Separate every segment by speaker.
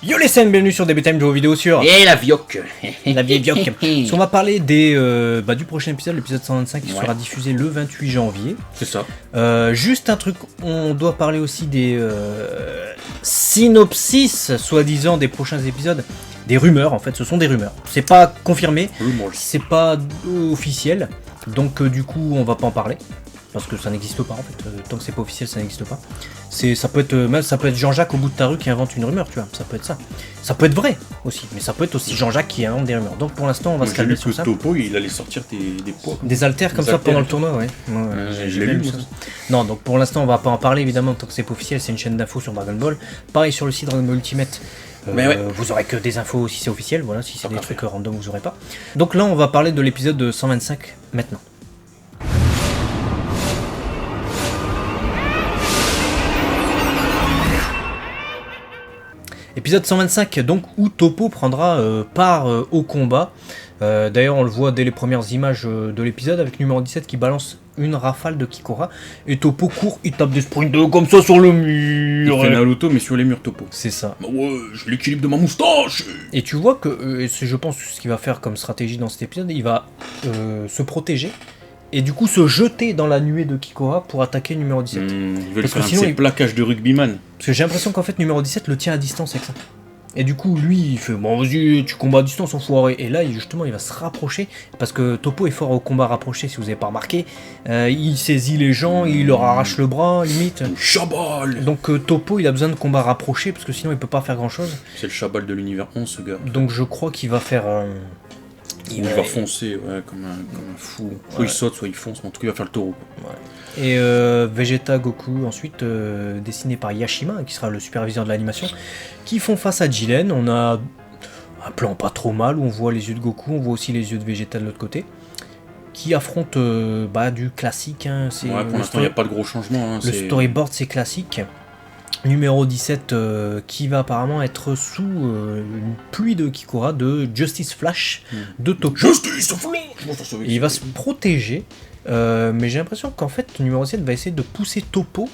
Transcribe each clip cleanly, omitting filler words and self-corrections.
Speaker 1: Yo les scènes, bienvenue sur DB Time, de vos vidéos sur
Speaker 2: Et la vioque.
Speaker 1: la vieille vioque. On va parler du prochain épisode, l'épisode 125 qui sera diffusé le 28 janvier.
Speaker 2: C'est ça.
Speaker 1: Juste un truc, on doit parler aussi des synopsis, soi-disant, des prochains épisodes. Des rumeurs, en fait, ce sont des rumeurs. C'est pas confirmé, c'est pas officiel, donc du coup on va pas en parler. Parce que ça n'existe pas en fait, tant que c'est pas officiel ça n'existe pas. Ça peut être Jean-Jacques au bout de ta rue qui invente une rumeur, tu vois, ça peut être ça. Ça peut être vrai aussi, mais ça peut être aussi Jean-Jacques qui invente des rumeurs. Donc pour l'instant on va se calmer sur ça.
Speaker 2: Topo il allait sortir des poids.
Speaker 1: Des haltères comme ça pendant le tournoi, ouais.
Speaker 2: J'ai lu ça.
Speaker 1: Non, donc pour l'instant on va pas en parler évidemment tant que c'est pas officiel, c'est une chaîne d'infos sur Dragon Ball. Pareil sur le site Dragon Ball Ultimate. Vous aurez que des infos si c'est officiel, voilà, si c'est des trucs random vous aurez pas. Donc là on va parler de l'épisode 125 maintenant. Épisode 125, donc, où Toppo prendra part au combat. D'ailleurs, on le voit dès les premières images de l'épisode avec numéro 17 qui balance une rafale de Kikora. Et Toppo court, il tape des sprints comme ça sur le mur.
Speaker 2: Il fait Naruto, mais sur les murs Toppo.
Speaker 1: C'est ça.
Speaker 2: Bah ouais, j'ai l'équilibre de ma moustache.
Speaker 1: Et tu vois que, c'est je pense ce qu'il va faire comme stratégie dans cet épisode, il va se protéger. Et du coup se jeter dans la nuée de Kikora pour attaquer numéro 17.
Speaker 2: Il veut faire un plaquage de rugbyman.
Speaker 1: Parce que j'ai l'impression qu'en fait numéro 17 le tient à distance avec ça. Et du coup lui il fait bon vas-y tu combats à distance enfoiré. Et là justement il va se rapprocher. Parce que Toppo est fort au combat rapproché si vous avez pas remarqué. Il saisit les gens, il leur arrache le bras limite.
Speaker 2: Chabal.
Speaker 1: Donc Toppo il a besoin de combat rapproché parce que sinon il peut pas faire grand chose.
Speaker 2: C'est le Chabal de l'univers 11 ce gars.
Speaker 1: Donc je crois qu'il va faire...
Speaker 2: Il va foncer comme un fou. Soit il saute, soit il fonce, mais en tout cas il va faire le taureau.
Speaker 1: Ouais. Et Vegeta Goku ensuite dessiné par Yashima qui sera le superviseur de l'animation qui font face à Jiren. On a un plan pas trop mal où on voit les yeux de Goku, on voit aussi les yeux de Vegeta de l'autre côté qui affrontent du classique. Hein.
Speaker 2: Pour l'instant il n'y a pas de gros changements.
Speaker 1: Le storyboard c'est classique. Numéro 17 qui va apparemment être sous une pluie de Kikora de Justice Flash de Toppo.
Speaker 2: Justice
Speaker 1: Il va se protéger, mais j'ai l'impression qu'en fait numéro 7 va essayer de pousser Toppo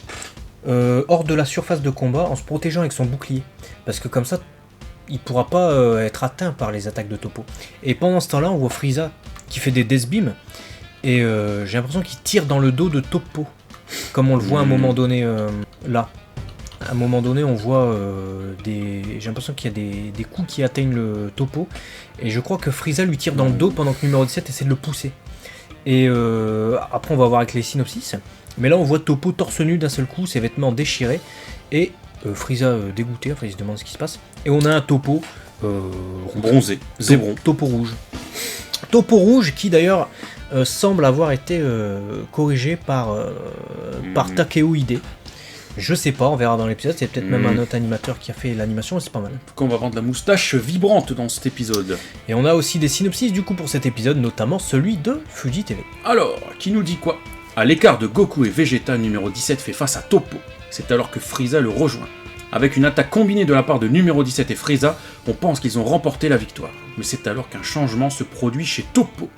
Speaker 1: hors de la surface de combat en se protégeant avec son bouclier. Parce que comme ça, il pourra pas être atteint par les attaques de Toppo. Et pendant ce temps-là, on voit Frieza qui fait des Death Beam, et j'ai l'impression qu'il tire dans le dos de Toppo, comme on le voit à un moment donné là. À un moment donné, on voit j'ai l'impression qu'il y a des coups qui atteignent le Toppo. Et je crois que Frieza lui tire dans le dos pendant que numéro 17 essaie de le pousser. Et après, on va voir avec les synopsis. Mais là, on voit Toppo torse nu d'un seul coup, ses vêtements déchirés. Et Frieza dégoûté, enfin, il se demande ce qui se passe. Et on a un Toppo
Speaker 2: bronzé, zébron.
Speaker 1: Toppo rouge. Toppo rouge qui d'ailleurs semble avoir été corrigé par Takeo Ide. Je sais pas, on verra dans l'épisode, c'est peut-être même un autre animateur qui a fait l'animation, c'est pas mal.
Speaker 2: En tout cas, on va vendre la moustache vibrante dans cet épisode.
Speaker 1: Et on a aussi des synopsis du coup pour cet épisode, notamment celui de Fuji TV.
Speaker 2: Alors, qui nous dit quoi? À l'écart de Goku et Vegeta, numéro 17 fait face à Toppo. C'est alors que Frieza le rejoint. Avec une attaque combinée de la part de numéro 17 et Frieza, on pense qu'ils ont remporté la victoire. Mais c'est alors qu'un changement se produit chez Toppo.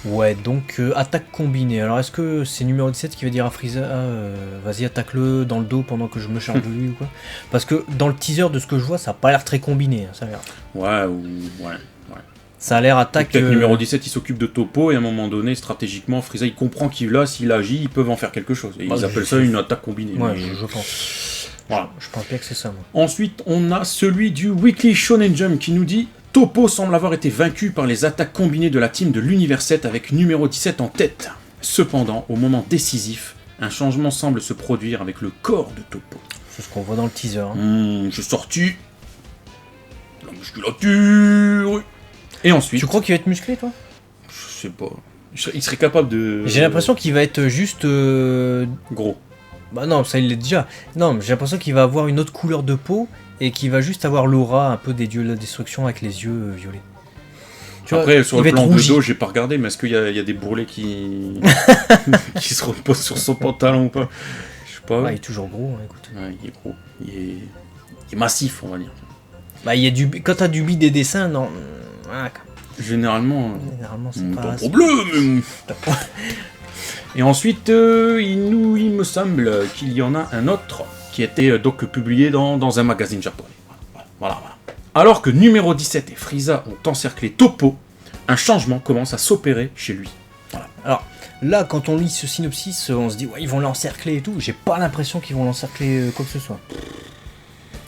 Speaker 1: Ouais, donc attaque combinée. Alors est-ce que c'est numéro 17 qui va dire à Frieza vas-y attaque-le dans le dos pendant que je me charge de lui ou quoi? Parce que dans le teaser de ce que je vois, ça a pas l'air très combiné, hein, ça a l'air.
Speaker 2: Ouais.
Speaker 1: Ça a l'air attaque...
Speaker 2: Peut-être numéro 17 il s'occupe de Toppo et à un moment donné, stratégiquement, Frieza il comprend qu'il là, s'il agit, ils peuvent en faire quelque chose. Et ils appellent ça une attaque combinée.
Speaker 1: Ouais, je pense. Voilà. Je pense bien que c'est ça, moi.
Speaker 2: Ensuite, on a celui du Weekly Shonen Jump qui nous dit Toppo semble avoir été vaincu par les attaques combinées de la team de l'univers 7 avec numéro 17 en tête. Cependant, au moment décisif, un changement semble se produire avec le corps de Toppo.
Speaker 1: C'est ce qu'on voit dans le teaser. Hein.
Speaker 2: J'ai sorti la musculature. Et ensuite...
Speaker 1: Tu crois qu'il va être musclé, toi?
Speaker 2: Je sais pas. Il serait capable de...
Speaker 1: J'ai l'impression qu'il va être juste...
Speaker 2: gros.
Speaker 1: Bah non, ça il l'est déjà. Non, mais j'ai l'impression qu'il va avoir une autre couleur de peau et qu'il va juste avoir l'aura un peu des dieux de la destruction avec les yeux violets.
Speaker 2: Tu vois, après, sur le plan de dos, j'ai pas regardé, mais est-ce qu'il y a des bourrelets qui se reposent sur son pantalon ou pas? Je sais pas.
Speaker 1: Ah, il est toujours gros, hein, écoute.
Speaker 2: Ouais, il est gros. Il est massif, on va dire.
Speaker 1: Bah, il y a quand t'as du des dessins, non.
Speaker 2: Généralement
Speaker 1: c'est pas...
Speaker 2: problème. Et ensuite, il me semble qu'il y en a un autre qui était donc publié dans un magazine japonais. Voilà. Alors que numéro 17 et Frieza ont encerclé Toppo, un changement commence à s'opérer chez lui.
Speaker 1: Voilà. Alors là, quand on lit ce synopsis, on se dit ouais, ils vont l'encercler et tout. J'ai pas l'impression qu'ils vont l'encercler quoi que ce soit.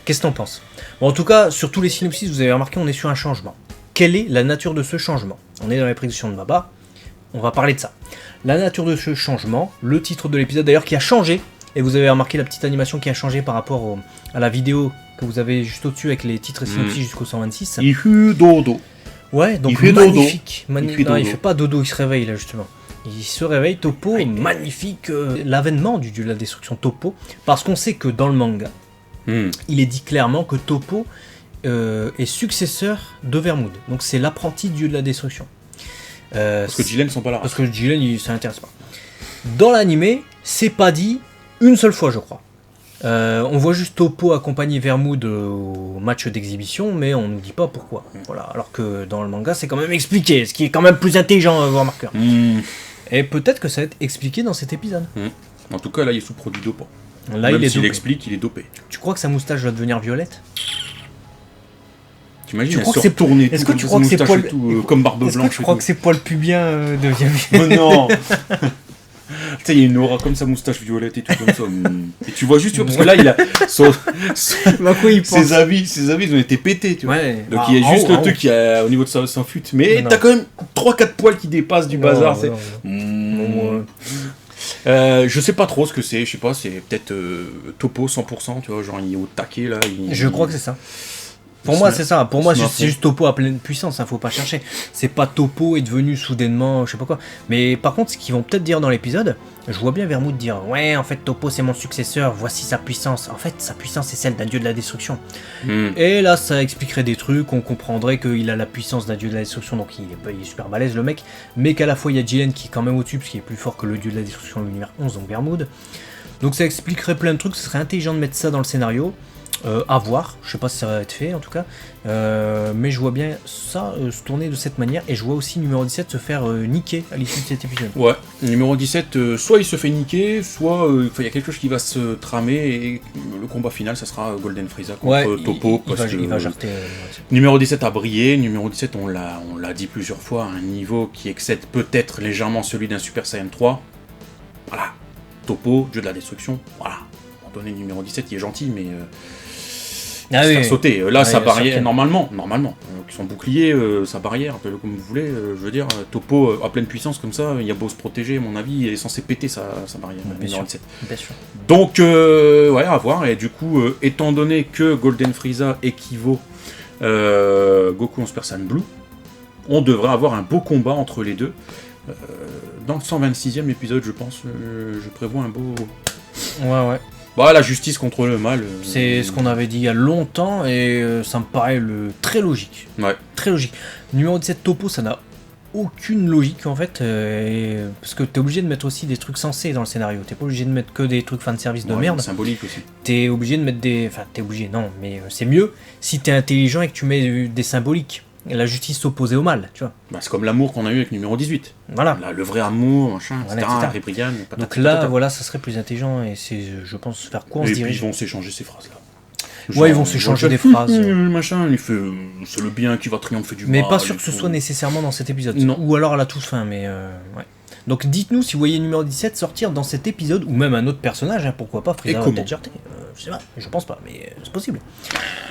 Speaker 1: Qu'est-ce que t'en penses? Bon, en tout cas, sur tous les synopsis, vous avez remarqué, on est sur un changement. Quelle est la nature de ce changement? On est dans les prédictions de Baba. On va parler de ça. La nature de ce changement, le titre de l'épisode d'ailleurs qui a changé. Et vous avez remarqué la petite animation qui a changé par rapport à la vidéo que vous avez juste au-dessus avec les titres et synopsis jusqu'au 126.
Speaker 2: Il fait dodo.
Speaker 1: Ouais, donc
Speaker 2: il fait
Speaker 1: magnifique.
Speaker 2: dodo.
Speaker 1: Il fait pas dodo, il se réveille là justement. Il se réveille, Toppo, magnifique. L'avènement du dieu de la destruction Toppo, parce qu'on sait que dans le manga, il est dit clairement que Toppo est successeur de Vermoud. Donc c'est l'apprenti dieu de la destruction.
Speaker 2: Parce que Jiren ne sont pas là.
Speaker 1: Parce que Jiren, ça l'intéresse pas. Dans l'animé, c'est pas dit une seule fois, je crois. On voit juste Toppo accompagner Vermoud au match d'exhibition, mais on ne nous dit pas pourquoi. Voilà. Alors que dans le manga, c'est quand même expliqué, ce qui est quand même plus intelligent, voir marqueur. Et peut-être que ça va être expliqué dans cet épisode.
Speaker 2: En tout cas, là, il est sous produit dopant.
Speaker 1: Là,
Speaker 2: même
Speaker 1: il est
Speaker 2: s'il
Speaker 1: dopé.
Speaker 2: explique, il est dopé.
Speaker 1: Tu crois que sa moustache va devenir violette?
Speaker 2: T'imagines,
Speaker 1: Tu
Speaker 2: elle
Speaker 1: crois
Speaker 2: se
Speaker 1: que c'est
Speaker 2: retourne et
Speaker 1: Est-ce
Speaker 2: tout,
Speaker 1: que tu
Speaker 2: comme
Speaker 1: crois que
Speaker 2: sa
Speaker 1: c'est
Speaker 2: moustache
Speaker 1: poils
Speaker 2: et tout, comme barbe
Speaker 1: Est-ce
Speaker 2: blanche
Speaker 1: que tu
Speaker 2: et
Speaker 1: crois
Speaker 2: tout.
Speaker 1: que ses poils pubiens deviennent
Speaker 2: Mais non. Tu sais, il y a une aura comme sa moustache violette et tout comme ça. Et tu vois juste, tu vois, parce que là, il a
Speaker 1: Bah quoi, il pense
Speaker 2: ses habits, ils ont été pétés, tu vois.
Speaker 1: Ouais.
Speaker 2: Donc il y a juste le truc qui a au niveau de sa flûte. Mais t'as quand même 3-4 poils qui dépassent du bazar. C'est... Je sais pas trop ce que c'est, je sais pas, c'est peut-être Toppo 100%, tu vois, genre il est au taquet là.
Speaker 1: Je crois que c'est ça. Pour moi, c'est ça. Pour moi, c'est juste Toppo à pleine puissance, hein, faut pas chercher. C'est pas Toppo est devenu soudainement, je sais pas quoi. Mais par contre, ce qu'ils vont peut-être dire dans l'épisode, je vois bien Vermoud dire ouais, en fait, Toppo c'est mon successeur, voici sa puissance. En fait, sa puissance c'est celle d'un dieu de la destruction. Et là, ça expliquerait des trucs, on comprendrait qu'il a la puissance d'un dieu de la destruction, donc il est super balèze le mec, mais qu'à la fois il y a Jiren qui est quand même au-dessus, parce qu'il est plus fort que le dieu de la destruction de l'univers 11, donc Vermoud. Donc ça expliquerait plein de trucs, ce serait intelligent de mettre ça dans le scénario. À voir, je sais pas si ça va être fait en tout cas, mais je vois bien ça se tourner de cette manière, et je vois aussi numéro 17 se faire niquer à l'issue de cet épisode.
Speaker 2: Ouais, numéro 17, soit il se fait niquer, soit il y a quelque chose qui va se tramer, et le combat final ça sera Golden Frieza contre Toppo.
Speaker 1: Il va jarter.
Speaker 2: Numéro 17 a brillé, numéro 17 on l'a dit plusieurs fois, à un niveau qui excède peut-être légèrement celui d'un Super Saiyan 3. Voilà, Toppo, dieu de la destruction, voilà. À un moment donné, numéro 17 il est gentil, mais... se faire sauter. Là, sa barrière, normalement, son bouclier, sa barrière, appelez-le comme vous voulez, je veux dire, Toppo à pleine puissance comme ça, il a beau se protéger, à mon avis, il est censé péter sa barrière.
Speaker 1: Bien sûr.
Speaker 2: Donc, ouais, à voir, et du coup, étant donné que Golden Frieza équivaut Goku en Super Saiyan Blue, on devrait avoir un beau combat entre les deux. Dans le 126e épisode, je pense, je prévois un beau...
Speaker 1: Ouais.
Speaker 2: Bah, la justice contre le mal.
Speaker 1: C'est ce qu'on avait dit il y a longtemps, et ça me paraît très logique.
Speaker 2: Ouais.
Speaker 1: Très logique. Numéro 17 Toppo, ça n'a aucune logique en fait, parce que t'es obligé de mettre aussi des trucs sensés dans le scénario. T'es pas obligé de mettre que des trucs fanservice de merde.
Speaker 2: Symbolique aussi.
Speaker 1: T'es obligé de mettre des... Enfin, t'es obligé, non, mais c'est mieux si t'es intelligent et que tu mets des symboliques. La justice s'opposait au mal, tu vois.
Speaker 2: Bah, c'est comme l'amour qu'on a eu avec numéro 18.
Speaker 1: Voilà.
Speaker 2: Là, le vrai amour, machin,
Speaker 1: Voilà,
Speaker 2: etc.
Speaker 1: etc.
Speaker 2: Ribrian,
Speaker 1: Donc là, voilà, ça serait plus intelligent, et c'est, je pense, vers quoi on se
Speaker 2: et puis
Speaker 1: dirige.
Speaker 2: ils vont s'échanger ces phrases-là.
Speaker 1: Ouais, ils vont s'échanger des phrases.
Speaker 2: Machin, il fait c'est le bien qui va triompher du mal.
Speaker 1: Mais pas sûr que ce soit nécessairement dans cet épisode.
Speaker 2: Non.
Speaker 1: Ou alors à la toute fin, mais ouais. Donc dites-nous si vous voyez numéro 17 sortir dans cet épisode, ou même un autre personnage, hein, pourquoi pas, Frieza va peut-être jarter. Je sais pas, je pense pas, mais c'est possible.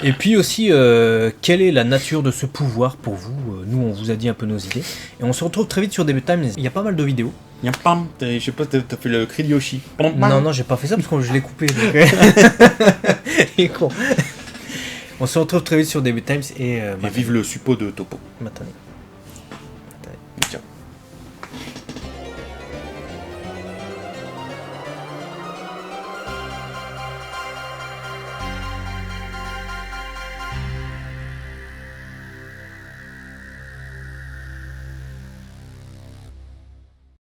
Speaker 1: Et puis aussi, quelle est la nature de ce pouvoir pour vous? Nous, on vous a dit un peu nos idées. Et on se retrouve très vite sur DB Times. Il y a pas mal de vidéos.
Speaker 2: Il y a pam, je sais pas, t'as fait le cri de Yoshi. Pam, pam.
Speaker 1: Non, j'ai pas fait ça parce que je l'ai coupé. Il est con. On se retrouve très vite sur DB Times, et
Speaker 2: vive le suppôt de Toppo.
Speaker 1: maintenant.